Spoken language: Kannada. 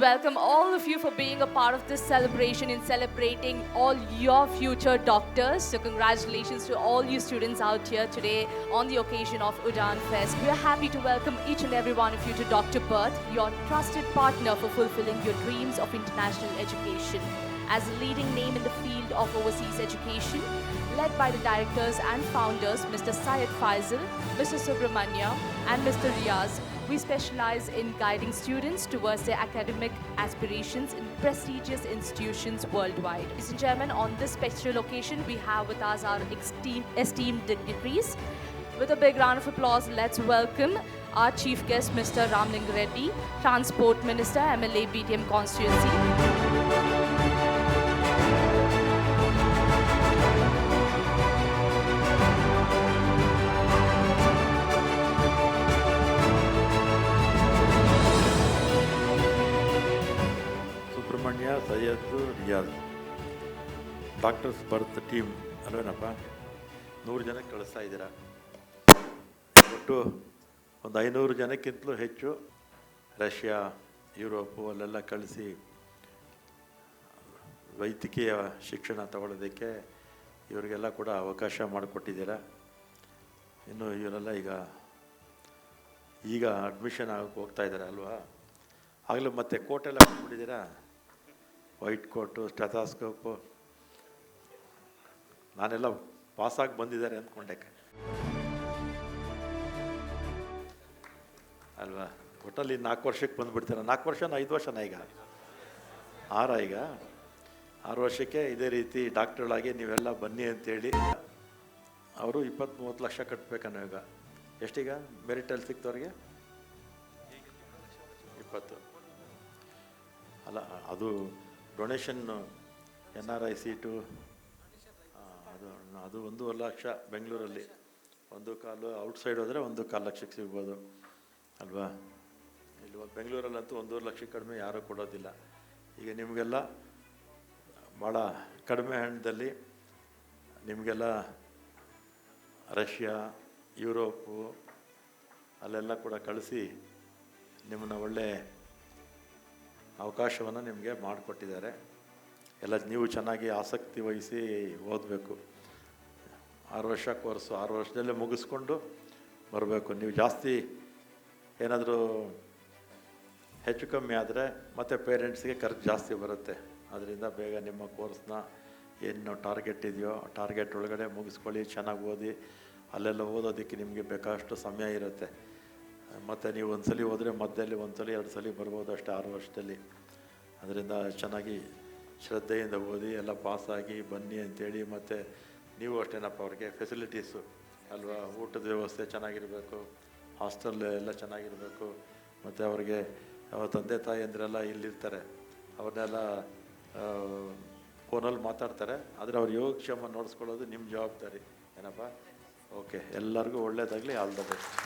welcome all of you for being a part of this celebration in celebrating all your future doctors. So congratulations to all you students out here today on the occasion of Udaan Fest. We are happy to welcome each and every one of you to Dr. Perth, your trusted partner for fulfilling your dreams of international education. As a leading name in the field of overseas education, led by the directors and founders, Mr. Syed Faisal, Mr. Subramanya, and Mr. Riaz, we specialize in guiding students towards their academic aspirations in prestigious institutions worldwide. Ladies and gentlemen, on this special occasion, we have with us our esteemed dignitaries. With a big round of applause, let's welcome our chief guest, Mr. Ramling Reddy, Transport Minister, MLA BTM constituency. Subrahmanya, Syed, Riyaz, doctors ಬರ್ತ್ ಟೀಮ್ ಅಲ್ವೇನಪ್ಪ, 100 ಜನಕ್ಕೆ ಕಳಿಸ್ತಾ ಇದ್ದೀರಾ. ಒಟ್ಟು ಒಂದು 500 ಜನಕ್ಕಿಂತಲೂ ಹೆಚ್ಚು ರಷ್ಯಾ, ಯುರೋಪು ಅಲ್ಲೆಲ್ಲ ಕಳಿಸಿ ವೈದ್ಯಕೀಯ ಶಿಕ್ಷಣ ತಗೊಳ್ಳೋದಕ್ಕೆ ಇವರಿಗೆಲ್ಲ ಕೂಡ ಅವಕಾಶ ಮಾಡಿಕೊಟ್ಟಿದ್ದೀರಾ. ಇನ್ನು ಇವರೆಲ್ಲ ಈಗ ಅಡ್ಮಿಷನ್ ಆಗೋಕ್ಕೆ ಹೋಗ್ತಾ ಇದ್ದಾರೆ ಅಲ್ವಾ. ಆಗಲೂ ಮತ್ತೆ ಕೋಟೆಲ್ಲ ಹಾಕ್ಬಿಟ್ಟಿದ್ದೀರಾ, ವೈಟ್ ಕೋಟು, ಸ್ಟೆಥಾಸ್ಕೋಪು. ನಾನೆಲ್ಲ ಪಾಸಾಗಿ ಬಂದಿದ್ದಾರೆ ಅಂದ್ಕೊಂಡೆ ಅಲ್ವಾ. ಒಟ್ಟಲ್ಲಿ 4 ವರ್ಷಕ್ಕೆ ಬಂದುಬಿಡ್ತೀರ. 4 ವರ್ಷನ 5 ವರ್ಷನ ಈಗ 6 ವರ್ಷಕ್ಕೆ ಇದೇ ರೀತಿ ಡಾಕ್ಟ್ರುಗಳಾಗಿ ನೀವೆಲ್ಲ ಬನ್ನಿ ಅಂತೇಳಿ ಅವರು 20-30 ಲಕ್ಷ ಕಟ್ಟಬೇಕನ್ನೋ. ಈಗ ಎಷ್ಟೀಗ ಮೆರಿಟಲ್ಲಿ ಸಿಕ್ತವ್ರಿಗೆ? 20 ಅಲ್ಲ, ಅದು ಡೊನೇಷನ್ NRI ಸೀಟು. ಅದು 1.25 ಲಕ್ಷ ಬೆಂಗಳೂರಲ್ಲಿ, 1.25 ಔಟ್ಸೈಡ್ ಹೋದರೆ 1.25 ಲಕ್ಷಕ್ಕೆ ಸಿಗ್ಬೋದು ಅಲ್ವಾ. ಇಲ್ಲಿ ಬೆಂಗಳೂರಲ್ಲಂತೂ 1.25 ಲಕ್ಷಕ್ಕೆ ಕಡಿಮೆ ಯಾರೂ ಕೊಡೋದಿಲ್ಲ. ಈಗ ನಿಮಗೆಲ್ಲ ಭಾಳ ಕಡಿಮೆ ಹಣದಲ್ಲಿ ನಿಮಗೆಲ್ಲ ರಷ್ಯಾ, ಯುರೋಪು ಅಲ್ಲೆಲ್ಲ ಕೂಡ ಕಳಿಸಿ ನಿಮ್ಮನ್ನ ಒಳ್ಳೆ ಅವಕಾಶವನ್ನು ನಿಮಗೆ ಮಾಡಿಕೊಟ್ಟಿದ್ದಾರೆ. ಎಲ್ಲ ನೀವು ಚೆನ್ನಾಗಿ ಆಸಕ್ತಿ ವಹಿಸಿ ಓದಬೇಕು. 6 ವರ್ಷ ಕೋರ್ಸು, 6 ವರ್ಷದಲ್ಲೇ ಮುಗಿಸ್ಕೊಂಡು ಬರಬೇಕು. ನೀವು ಜಾಸ್ತಿ ಏನಾದರೂ ಹೆಚ್ಚು ಕಮ್ಮಿ ಆದರೆ ಮತ್ತು ಪೇರೆಂಟ್ಸ್ಗೆ ಖರ್ಚು ಜಾಸ್ತಿ ಬರುತ್ತೆ. ಅದರಿಂದ ಬೇಗ ನಿಮ್ಮ ಕೋರ್ಸ್ನ ಏನು ಟಾರ್ಗೆಟ್ ಇದೆಯೋ ಆ ಟಾರ್ಗೆಟ್ ಒಳಗಡೆ ಮುಗಿಸ್ಕೊಳ್ಳಿ, ಚೆನ್ನಾಗಿ ಓದಿ. ಅಲ್ಲೆಲ್ಲ ಓದೋದಕ್ಕೆ ನಿಮಗೆ ಬೇಕಾದಷ್ಟು ಸಮಯ ಇರುತ್ತೆ. ಮತ್ತು ನೀವು ಒಂದು ಸಲ ಹೋದರೆ ಮಧ್ಯದಲ್ಲಿ 1 ಸಲ 2 ಸಲ ಬರ್ಬೋದು ಅಷ್ಟೇ 6 ವರ್ಷದಲ್ಲಿ. ಅದರಿಂದ ಚೆನ್ನಾಗಿ ಶ್ರದ್ಧೆಯಿಂದ ಓದಿ ಎಲ್ಲ ಪಾಸಾಗಿ ಬನ್ನಿ ಅಂತೇಳಿ. ಮತ್ತು ನೀವು ಅಷ್ಟೇನಪ್ಪ, ಅವ್ರಿಗೆ ಫೆಸಿಲಿಟೀಸು ಅಲ್ವಾ, ಊಟದ ವ್ಯವಸ್ಥೆ ಚೆನ್ನಾಗಿರಬೇಕು, ಹಾಸ್ಟೆಲ್ ಎಲ್ಲ ಚೆನ್ನಾಗಿರಬೇಕು. ಮತ್ತು ಅವ್ರಿಗೆ ತಂದೆ ತಾಯಿ ಅಂದ್ರೆಲ್ಲ ಇಲ್ಲಿರ್ತಾರೆ, ಅವ್ರನ್ನೆಲ್ಲ ಫೋನಲ್ಲಿ ಮಾತಾಡ್ತಾರೆ. ಆದರೆ ಅವ್ರ ಯೋಗಕ್ಷೇಮ ನೋಡಿಸ್ಕೊಳ್ಳೋದು ನಿಮ್ಮ ಜವಾಬ್ದಾರಿ ಏನಪ್ಪ. ಓಕೆ, ಎಲ್ಲರಿಗೂ ಒಳ್ಳೆಯದಾಗಲಿ. All the best.